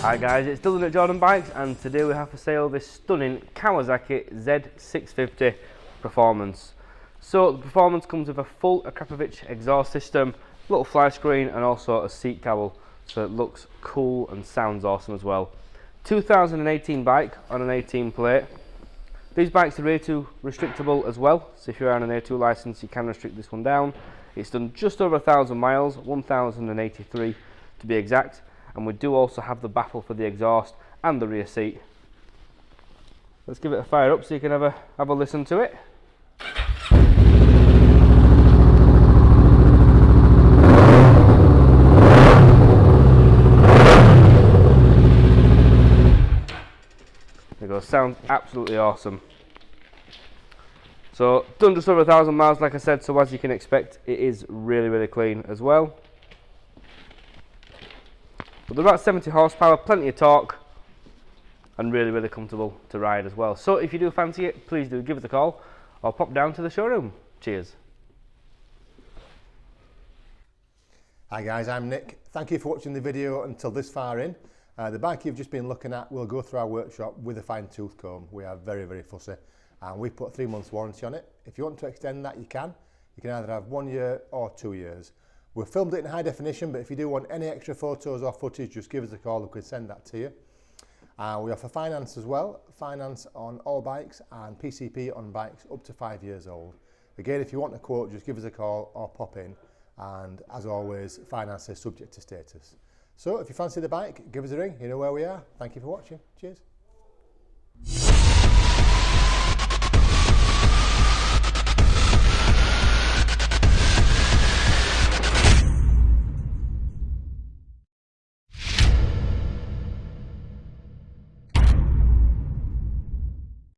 Hi guys, it's Dylan at Jordan Bikes, and today we have for sale this stunning Kawasaki Z650 Performance. So the Performance comes with a full Akrapovic exhaust system, little fly screen and also a seat cowl, so it looks cool and sounds awesome as well. 2018 bike on an 18 plate. These bikes are A2 restrictable as well, so if you're on an A2 license you can restrict this one down. It's done just over 1,000 miles, 1,083 to be exact. And we do also have the baffle for the exhaust and the rear seat. Let's give it a fire up so you can have a listen to it. There you go, sounds absolutely awesome. So done just over 1,000 miles like I said, so as you can expect it is really clean as well. But they're about 70 horsepower, plenty of torque, and really comfortable to ride as well. So if you do fancy it, please do give us a call or pop down to the showroom. Cheers. Hi guys, I'm Nick. Thank you for watching the video until this far in. The bike you've just been looking at will go through our workshop with a fine tooth comb. We are very fussy, and we put 3 months warranty on it. If you want to extend that, you can. You can either have 1 year or 2 years. We've filmed it in high definition, but if you do want any extra photos or footage, just give us a call, we can send that to you. We offer finance as well, finance on all bikes and PCP on bikes up to 5 years old. Again, if you want a quote, just give us a call or pop in, and as always, finance is subject to status. So if you fancy the bike, give us a ring, you know where we are. Thank you for watching, cheers.